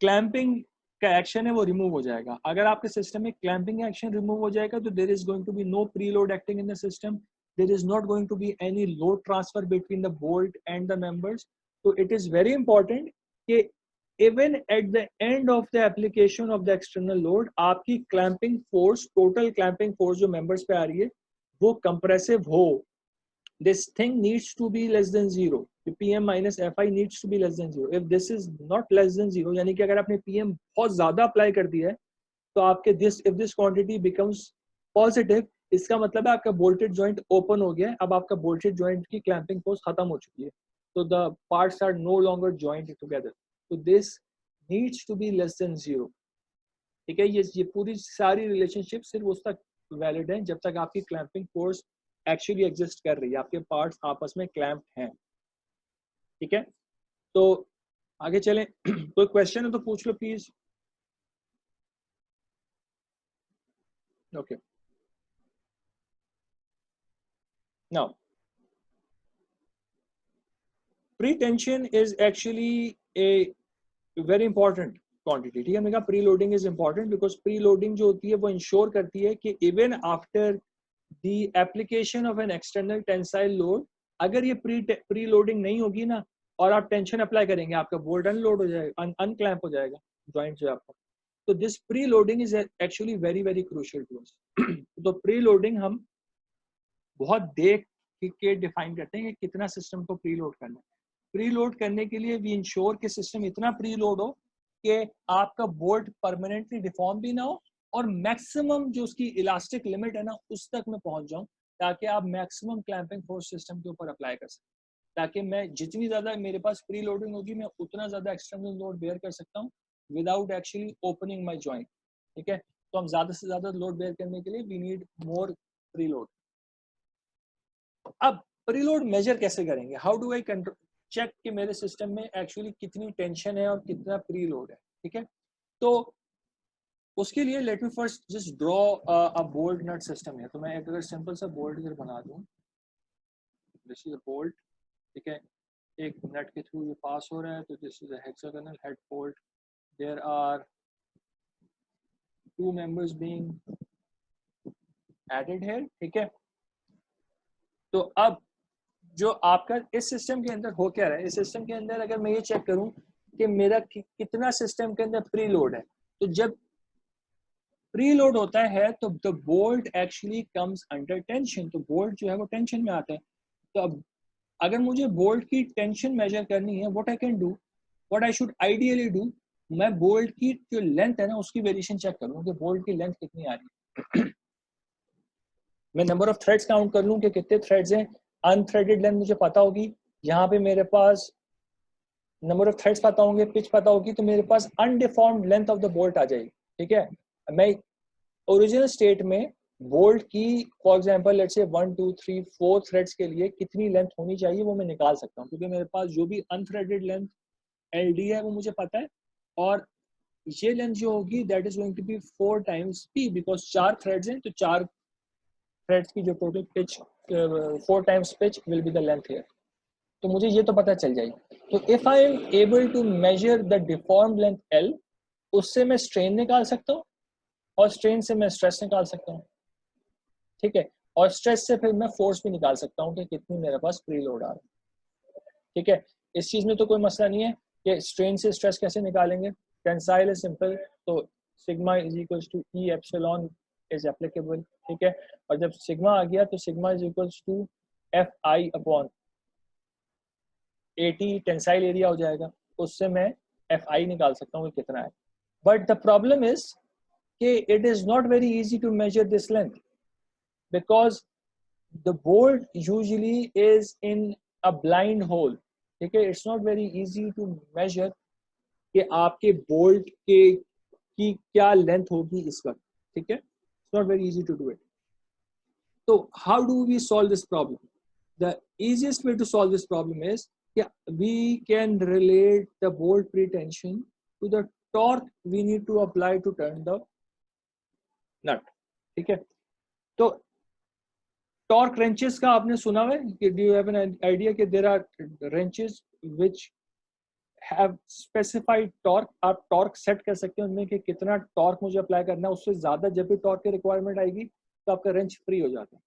क्लैंपिंग का एक्शन है वो रिमूव हो जाएगा। अगर आपके सिस्टम में क्लैंपिंग एक्शन रिमूव हो जाएगा तो there is going to be no preload acting in the system, there is not going to be any load transfer between the bolt and the members. So it is very important कि even at the end of the application of the external load, आपकी clamping force, total clamping force जो members पे आ रही है वो compressive हो। This thing needs to be less than 0. The Pm minus Fi needs to be less than 0. If this is not less than 0, यानी कि अगर आपने Pm बहुत ज़्यादा अप्लाई कर दिया है तो आपके if this quantity becomes positive, इसका मतलब है आपका बोल्टेड जॉइंट ओपन हो गया है, अब आपका बोल्टेड जॉइंट की क्लैंपिंग फोर्स खत्म हो चुकी है, तो the parts are no longer joint together, तो this needs to be less than 0, ठीक है। ये पूरी सारी रिलेशनशिप सिर्फ उस तक वैलिड है जब तक आपकी क्लैंपिंग फोर्स एक्चुअली एग्जिस्ट कर रही है, आपके पार्ट्स आपस में क्लैंप हैं, ठीक है। तो आगे चलें। कोई क्वेश्चन है तो पूछ लो please. Okay, now pre-tension is actually a very important quantity, ठीक है। मैंने कहा pre loading is important because pre loading जो होती है वो इंश्योर करती है कि even after the application of an external tensile load, अगर ये प्री लोडिंग नहीं होगी ना और आप टेंशन अप्लाई करेंगे, आपका बोल्ट अनलोड हो जाएगा, अनक्लैंप हो जाएगा जॉइंट जो आपका। तो this preloading is actually very very crucial to us. तो प्री लोडिंग हम बहुत देख के डिफाइन करते हैं कि कितना सिस्टम को प्री लोड करना है। प्री लोड करने के लिए वी इंश्योर कि सिस्टम इतना प्री लोड हो कि आपका बोल्ट परमानेंटली डिफॉर्म भी ना हो और मैक्सिमम जो उसकी इलास्टिक लिमिट है ना उस तक मैं पहुंच जाऊं, ताकि आप मैक्सिमम क्लैंपिंग फोर्स सिस्टम के ऊपर अप्लाई कर सकें, ताकि मैं जितनी ज्यादा मेरे पास प्री लोडिंग होगी मैं उतना ज्यादा एक्सटर्नल लोड बेयर कर सकता हूँ विदाउट एक्चुअली ओपनिंग माई जॉइंट, ठीक है। तो हम ज्यादा से ज्यादा लोड बेयर करने के लिए we need more preload. अब प्री लोड मेजर कैसे करेंगे? How do I control check कि मेरे सिस्टम में एक्चुअली कितनी टेंशन है और कितना प्री लोड है, ठीक है। तो उसके लिए let me first just draw a bolt nut system है। तो मैं एक अगर सिंपल सा बोल्ट इधर बना दूं, दिस इज अ बोल्ट, ठीक है, एक नट के थ्रू ये पास हो रहा है, तो this is a hexagonal head bolt, there are 2 members being added here, ठीक है। तो अब जो आपका इस सिस्टम के अंदर हो क्या रहा है, इस सिस्टम के अंदर अगर मैं ये चेक करूं कि मेरा कितना सिस्टम के अंदर प्री लोड है, तो जब प्री लोड होता है तो the bolt actually comes under tension, तो बोल्ट जो है वो टेंशन में आता है। तो अब अगर मुझे बोल्ट की टेंशन मेजर करनी है, what I can do, what I should ideally do, मैं बोल्ट की जो लेंथ है ना उसकी वेरिएशन चेक करूँ कि बोल्ट की लेंथ कितनी आ रही है। मैं नंबर ऑफ थ्रेड्स काउंट कर लूँ कि कितने थ्रेड्स हैं, अनथ्रेडेड लेंथ मुझे पता होगी, यहाँ पे मेरे पास नंबर ऑफ थ्रेड्स पता होंगे, पिच पता होगी, तो मेरे पास अनडिफॉर्म्ड लेंथ ऑफ द बोल्ट आ जाएगी। ठीक है, मैं ओरिजिनल स्टेट में बोल्ट की for example let's say 1 2 3 4 threads के लिए कितनी लेंथ होनी चाहिए वो मैं निकाल सकता हूँ, क्योंकि मेरे पास जो भी अनथ्रेडेड लेंथ LD है वो मुझे पता है, और ये लेंथ जो होगी that is going to be 4 times P, because 4 threads हैं तो 4 थ्रेड्स की जो total pitch 4 times pitch will be the length here. तो मुझे ये तो पता चल जाएगी। तो if I am able to measure the deformed length L, उससे मैं स्ट्रेन निकाल सकता हूँ और स्ट्रेन से मैं स्ट्रेस निकाल सकता हूँ। ठीक है, और स्ट्रेस से फिर मैं फोर्स भी निकाल सकता हूँ कि कितनी मेरे पास प्री लोड आ रहा है। ठीक है, इस चीज में तो कोई मसला नहीं है कि स्ट्रेन से स्ट्रेस कैसे निकालेंगे। टेंसाइल इज सिंपल, तो sigma is equals to E epsilon is applicable. ठीक है, और जब सिग्मा आ गया तो sigma is equals to FI upon 80 tensile area हो जाएगा, उससे मैं FI निकाल सकता हूँ कि कितना है। बट द प्रॉब्लम इज कि it is not very easy to measure this length, because the bolt usually is in a blind hole. ठीक है, it's not very easy to measure कि आपके बोल्ट के की क्या लेंथ होगी इस वक्त। ठीक है, it's not very easy to do it. So how do we solve this problem? The easiest way to solve this problem is we can relate the bolt pretension to the torque we need to apply to turn the nut. ठीक है, तो torque ranches का आपने सुना है कि do you have an idea कि there are wrenches which have specified torque. आप टॉर्क सेट कर सकते हैं उनमें कि कितना टॉर्क मुझे अप्लाई करना है, उससे ज्यादा जब भी टॉर्क की रिक्वायरमेंट आएगी तो आपका रेंच फ्री हो जाता है।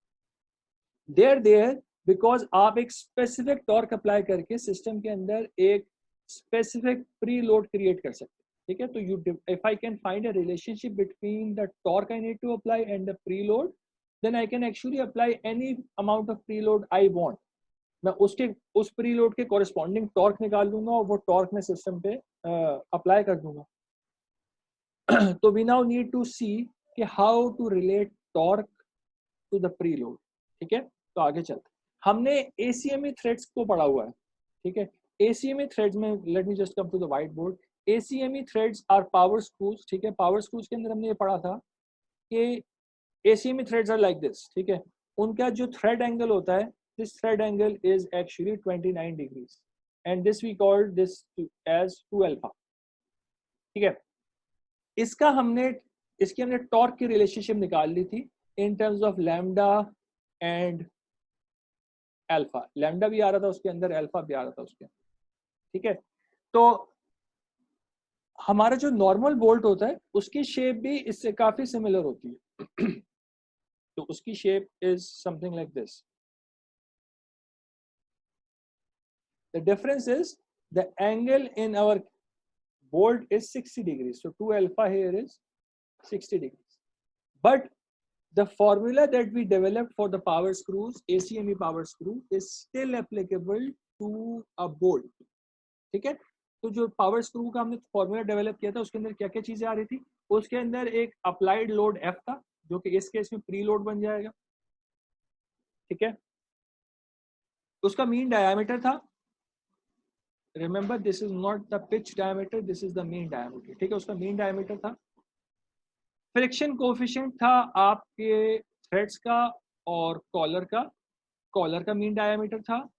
देयर बिकॉज आप एक स्पेसिफिक टॉर्क अप्लाई करके सिस्टम के अंदर एक स्पेसिफिक प्री लोड क्रिएट कर सकते हैं। ठीक है, तो you if I can find a relationship between the torque I need to apply and the preload, then I can actually apply any amount of preload I want. मैं उस preload के corresponding torque निकाल लूंगा और वो torque में system पे apply कर दूंगा। तो we now need to see कि how to relate torque to the preload. ठीक है, तो आगे चलते हमने ACME थ्रेड्स को पढ़ा हुआ है। ठीक है, ACME थ्रेड्स में let me just come to the white board. ACME threads are power screws. ठीक है, पावर स्क्रूज के अंदर हमने ये पढ़ा था कि ACME threads are like this. ठीक है, उनका जो थ्रेड एंगल होता है, this thread angle is actually 29 degrees and this we called this as 2 alpha. ठीक है, इसकी हमने टॉर्क की रिलेशनशिप निकाल ली थी इन terms of lambda and alpha. Lambda भी आ रहा था उसके अंदर, अल्फा भी आ रहा था उसके अंदर। ठीक है, तो हमारा जो नॉर्मल बोल्ट होता है उसकी शेप भी इससे काफी सिमिलर होती है। तो उसकी shape is something like this. The difference is the angle in our bolt is 60 degrees, so 2 alpha here is 60 degrees, but the formula that we developed for the power screws, ACME power screw, is still applicable to a bolt. ठीक है, तो जो power screw का हमने formula develop किया था उसके अंदर क्या क्या चीजें आ रही थी, उसके अंदर एक अप्लाइड लोड F था जो कि इस केस में प्री लोड बन जाएगा। ठीक है, उसका मीन डायमीटर था, remember this is not the pitch diameter, this is the mean diameter. ठीक है, उसका मीन डायमीटर था। फ्रिक्शन कोएफिशिएंट था आपके थ्रेड्स का और कॉलर का मीन डायमीटर था,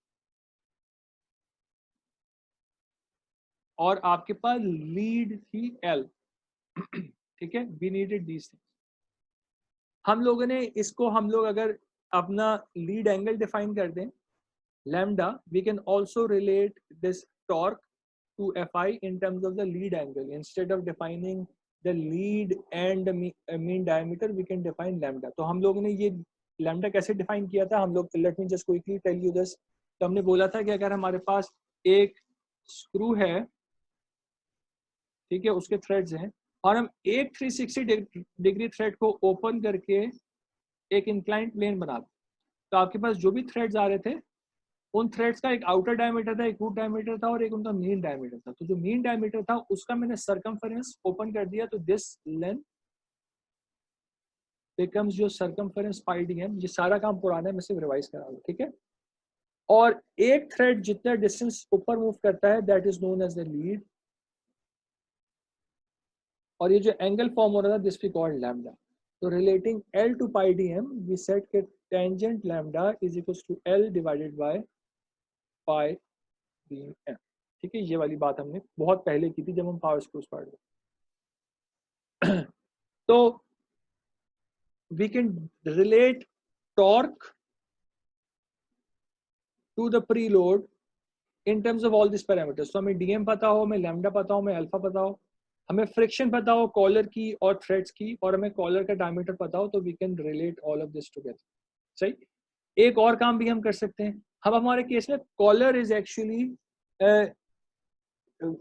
और आपके पास लीड थी L। ठीक है, वी नीडेड दीस थिंग्स। हम लोगों ने इसको हम लोग अगर अपना लीड एंगल डिफाइन कर दें lambda, we can also relate this torque to Fi in terms of the lead angle. Instead of defining the lead and the mean diameter, we can define lambda. तो हम लोगों ने ये lambda कैसे define किया था, हम लोग let me just quickly tell you this। तो हमने बोला था कि अगर हमारे पास एक स्क्रू है, ठीक है, उसके थ्रेड्स हैं, और हम एक 360 डिग्री थ्रेड को ओपन करके एक इंक्लाइंड प्लेन बना दें, तो आपके पास जो भी थ्रेड्स आ रहे थे उन थ्रेड्स का एक आउटर डायमीटर था, एक रूट डायमीटर था और एक उनका मीन डायमीटर था। तो जो मीन डायमीटर था उसका मैंने सर्कमफेरेंस ओपन कर दिया, तो दिस लेंथ बिकम्स जो सर्कमफेरेंस पाई dm। ये सारा काम पुराना है, मैं सिर्फ रिवाइज करा रहा हूं, ठीक है। और एक थ्रेड जितना डिस्टेंस ऊपर मूव करता है that is known as the lead, और ये जो एंगल फॉर्म हो रहा था दिस वी कॉल्ड लैम्डा। तो relating L to pi dm we set के tangent lambda is equals to L divided by pi dm। ठीक है, ये वाली बात हमने बहुत पहले की थी जब हम पावर स्क्रूज पढ़ रहे। तो we can relate torque to the preload in terms of all this parameters. तो हमें डीएम पता हो, हमें लैम्डा पता हो, हमें अल्फा पता हो, हमें फ्रिक्शन पता हो कॉलर की और थ्रेड्स की, और हमें कॉलर का डायमीटर पता हो, तो we can relate all of this together. सही। एक और काम भी हम कर सकते हैं। हम हमारे केस में collar is actually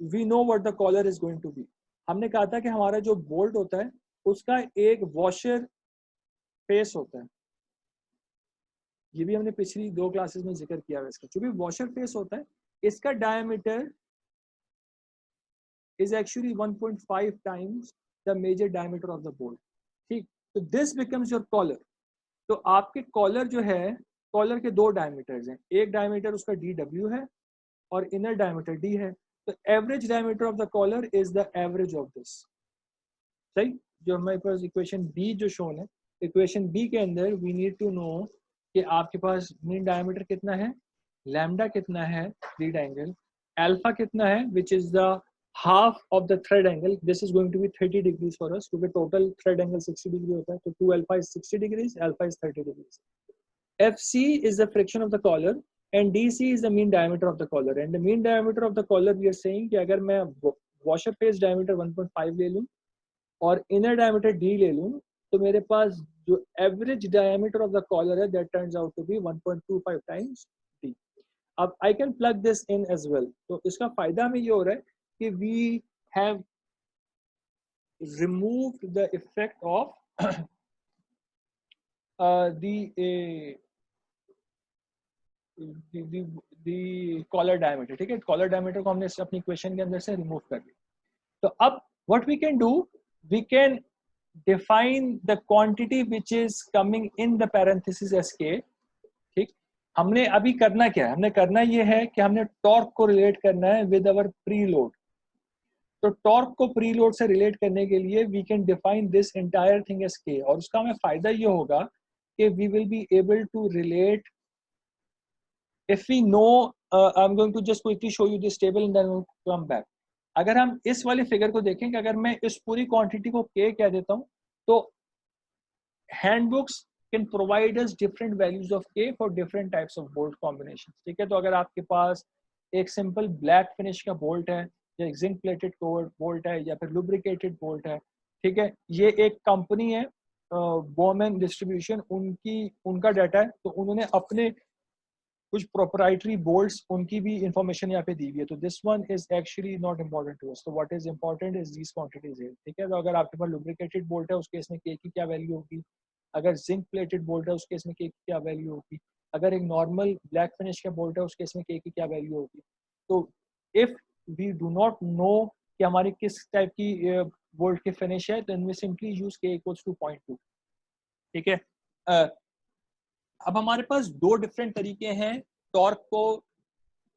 we know what the collar is going to be. हमने कहा था कि हमारा जो बोल्ट होता है उसका एक वॉशर फेस होता है, ये भी हमने पिछली 2 क्लासेस में जिक्र किया है इसका। जो भी वॉशर फेस होता है इसका diameter is actually 1.5 times the major diameter of the bolt। ठीक, तो this becomes your collar। तो आपके कॉलर जो है, कॉलर के 2 डायमीटर्स हैं, एक डायमीटर उसका DW है और इनर डायमीटर D है। तो average diameter of the collar is the average of this. सही। जो हमारे पास इक्वेशन बी जो शोन है, इक्वेशन बी के अंदर वी नीड टू नो कि आपके पास मीन डायमीटर कितना है, लैम्डा कितना है लीड एंगल, अल्फा कितना है which is the half of the thread angle। this is going to be 30 degrees for us क्योंकि total thread angle 60 degree होता है, तो 2 alpha is 60 degrees, alpha is 30 degrees। fc is the friction of the collar and dc is the mean diameter of the collar। and the mean diameter of the collar we are saying कि अगर मैं washer face diameter 1.5 ले लूं और inner diameter d ले लूं, तो मेरे पास जो average diameter of the collar है that turns out to be 1.25 times d। अब I can plug this in as well। तो इसका फायदा हमें ये हो रहा है कि we have removed the effect of the collar diameter। ठीक है, collar diameter को हमने अपनी इक्वेशन के अंदर से रिमूव कर दिया। तो अब what we can do, we can define the quantity which is coming in the parenthesis as k। ठीक, हमने अभी करना क्या है, हमने करना ये है कि हमने टॉर्क को रिलेट करना है विद अवर प्रीलोड। तो टॉर्क को प्रीलोड से रिलेट करने के लिए we can define this entire thing as K, और उसका हमें फायदा ये होगा कि we will be able to relate if we know. I am going to just quickly show you this table and then we will come back. अगर हम इस वाले फिगर को देखें कि अगर मैं इस पूरी क्वांटिटी को के कह देता हूं, तो handbooks can provide us different values of K for different types of bolt combination. ठीक है, तो अगर आपके पास एक सिंपल ब्लैक फिनिश का बोल्ट है, या एक जिंक प्लेटेड बोल्ट है, या फिर लुब्रिकेटेड बोल्ट है, ठीक है, ये एक कंपनी है बोमैन डिस्ट्रीब्यूशन, उनका डाटा है, तो उन्होंने अपने कुछ प्रोप्राइटरी बोल्ट्स उनकी भी इंफॉर्मेशन यहाँ पे दी हुई है। तो this one is actually not important to us. तो what is important is these quantities है। ठीक है, तो अगर आपके पास लुब्रिकेटेड बोल्ट है उस केस में के की क्या वैल्यू होगी, अगर जिंक प्लेटेड बोल्ट है उस केस में के की क्या वैल्यू होगी, अगर एक नॉर्मल ब्लैक फिनिश का बोल्ट है उस केस में के की क्या वैल्यू होगी। तो if we do not know कि हमारी किस टाइप की बोल्ट की फिनिश है, तो वी सिंपली यूज के इक्वल्स टू 0.2। ठीक है, अब हमारे पास 2 डिफरेंट तरीके हैं टॉर्क को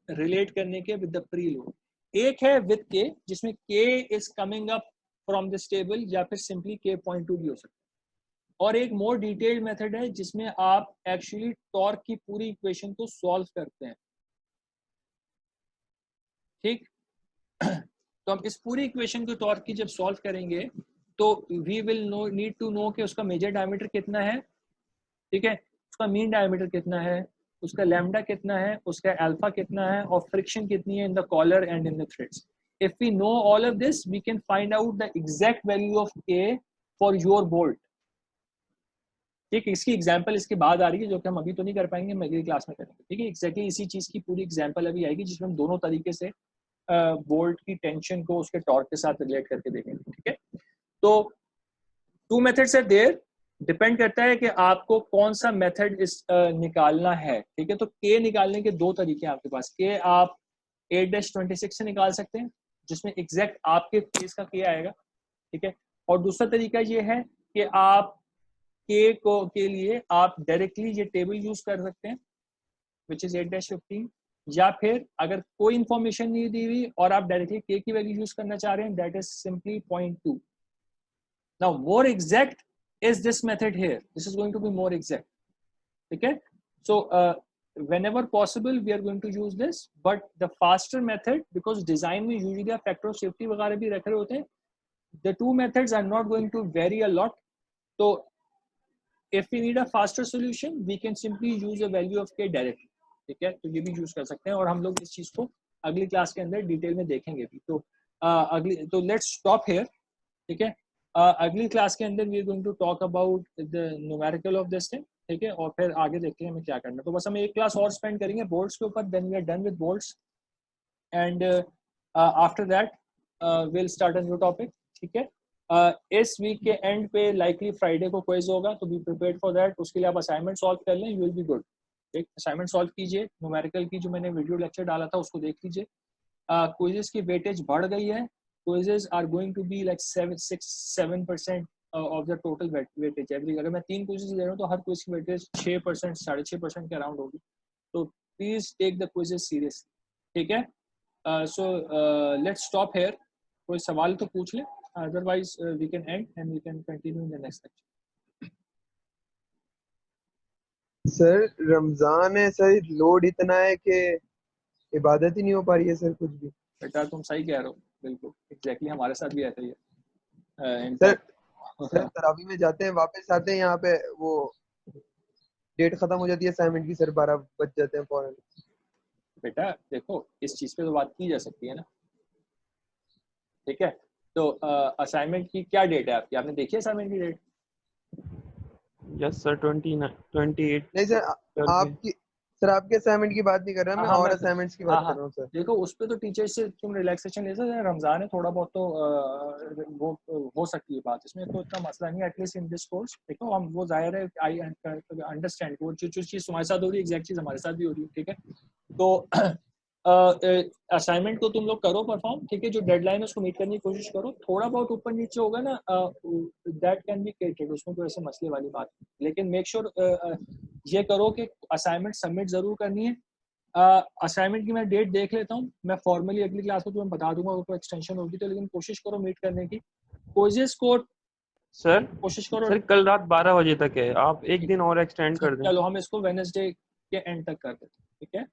रिलेट करने के विद द प्रीलोड। एक है विद के, जिसमें के is coming up from this table, या फिर सिंपली के 0.2 भी हो सकता है। और एक मोर डिटेल्ड मेथड है जिसमें आप एक्चुअली टॉर्क की पूरी इक्वेशन को सॉल्व करते हैं। ठीक, तो हम इस पूरी इक्वेशन को टॉर्क की जब सॉल्व करेंगे तो we will need to know कि उसका मेजर डायमीटर कितना है, ठीक है, उसका मीन डायमीटर कितना है, उसका लैम्डा कितना है, उसका अल्फा कितना है, और फ्रिक्शन कितनी है in the collar and in the threads. If we know all of this we can find out the exact value of K for your bolt. ठीक, इसकी एग्जांपल इसके बाद आ रही है जो कि हम अभी तो नहीं कर पाएंगे, हम अगली क्लास में करेंगे। ठीक है, एक्जैक्टली इसी चीज की पूरी एग्जांपल अभी आएगी जिसमें हम दोनों तरीके से बोल्ट की टेंशन को उसके टॉर्क के साथ रिलेट करके देखेंगे। ठीक है, तो 2 मेथड्स आर देयर, डिपेंड करता है कि आपको कौन सा मेथड इस निकालना है, ठीक है। तो के निकालने के 2 तरीके हैं आपके पास। के आप 8-26 से निकाल सकते हैं, जिसमें एग्जैक्ट आपके केस का के आएगा, ठीक है। और दूसरा तरीका ये है कि आप के लिए आप डायरेक्टली ये टेबल यूज कर सकते हैं, विच इज 8-15, या फिर अगर कोई इंफॉर्मेशन नहीं दी हुई और आप डायरेक्टली के की वैल्यू यूज करना चाह रहे हैं, that is simply 0.2। Now more exact is this method here. This is going to be more exact. Okay, so whenever possible we are going to use this, but the faster method, because design में usually factor of safety वगैरह भी रखे होते हैं, the 2 methods are not going to vary a lot. So if we need a faster solution, we can simply use a value of k directly. ठीक है, तो ये भी यूज कर सकते हैं और हम लोग इस चीज को अगली क्लास के अंदर डिटेल में देखेंगे भी। तो लेट्स स्टॉप हियर, ठीक है। अगली क्लास के अंदर we are going to talk about the numerical of this thing, ठीक है, और फिर आगे देखते हैं हमें क्या करना है। तो बस हम एक क्लास और स्पेंड करेंगे बोल्ट्स के ऊपर, then we are done with bolts, and after that will start a new topic, ठीक है। इस वीक के एंड पे लाइकली फ्राइडे को क्विज होगा, तो बी प्रिपेयर्ड फॉर दैट। उसके लिए आप असाइनमेंट सॉल्व कर लें, यू विल बी गुड। एक असाइनमेंट सॉल्व कीजिए, न्यूमेरिकल की जो मैंने वीडियो लेक्चर डाला था उसको देख लीजिए। क्विजेस की वेटेज बढ़ गई है, quizzes are going to be like 7% of the total weightage every। अगर मैं 3 quizzes ले रहा हूँ तो हर quiz की weightage 6%, 6.5% के अराउंड होगी। तो please take the quizzes seriously, ठीक है। So let's stop here। कोई सवाल तो पूछ ले, otherwise we can end and we can continue in the next lecture। Sir Ramzan है सर, लोड इतना है कि इबादत ही नहीं हो पा रही है सर कुछ भी। बेटा तुम सही कह रहे हो, बिल्कुल एग्जैक्टली हमारे साथ भी ऐसा ही है। सर तरावी में जाते हैं, वापस आते हैं यहाँ पे, वो डेट खत्म हो जाती है असाइनमेंट की सर, 12 बज जाते हैं फौरन। बेटा देखो इस चीज पे तो बात की जा सकती है ना, ठीक है। तो असाइनमेंट की क्या डेट है आपकी, आपने देखी है असाइनमेंट की डेट? Yes sir, 28। नहीं सर, आपके असाइनमेंट की बात नहीं कर रहा मैं, और असाइनमेंट्स की बात कर रहा हूँ सर। देखो उस पे तो टीचर से तुम रिलैक्सेशन ले सकते हैं, रमजान है थोड़ा बहुत तो वो हो सकती है बात, इसमें तो इतना मसला नहीं है एटलीस्ट इन दिस कोर्स। देखो हम वो जाहिर है, आई अंडरस्टैंड वो जो चीज़ तुम्हारे साथ हो रही है एग्जैक्ट चीज़ हमारे साथ भी हो रही है, ठीक है। तो असाइनमेंट को तुम लोग करो परफॉर्म, ठीक है। जो डेडलाइन है उसको मीट करने की कोशिश करो, थोड़ा बहुत ऊपर नीचे होगा ना, दैट कैन बी क्रिएटेड, उसमें कोई ऐसे मसले वाली बात नहीं। लेकिन मेक श्योर ये करो कि असाइनमेंट सबमिट जरूर करनी है। असाइनमेंट की मैं डेट देख लेता हूँ, मैं फॉर्मली अगली क्लास में तुम्हें बता दूंगा कोई एक्सटेंशन होगी तो, लेकिन कोशिश करो मीट करने की। क्विज़ेस को सर कोशिश करो। सर कल रात 12 बजे तक है, आप एक दिन और एक्सटेंड कर दें। चलो हम इसको वेडनेसडे के एंड तक कर देते हैं, ठीक है।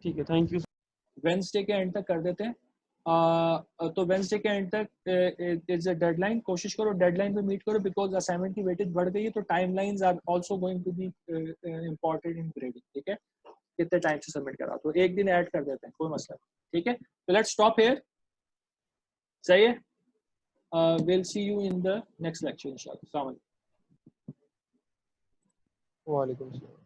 ठीक है, थैंक यू। वेडनेसडे के एंड तक कर देते हैं। तो वेडनेसडे के एंड तक इज अ डेडलाइन, कोशिश करो डेडलाइन पे मीट करो, बिकॉज असाइनमेंट की वेटेज बढ़ गई है तो timelines are also going to be important in grading, ठीक है। कितने टाइम से सबमिट करा, तो एक दिन ऐड कर देते हैं, कोई मसला नहीं, ठीक है। तो लेट्स स्टॉप हियर, सही है। Will see you in the next lecture इंशाल्लाह। अस्सलाम वालेकुम। वालेकुम सलाम।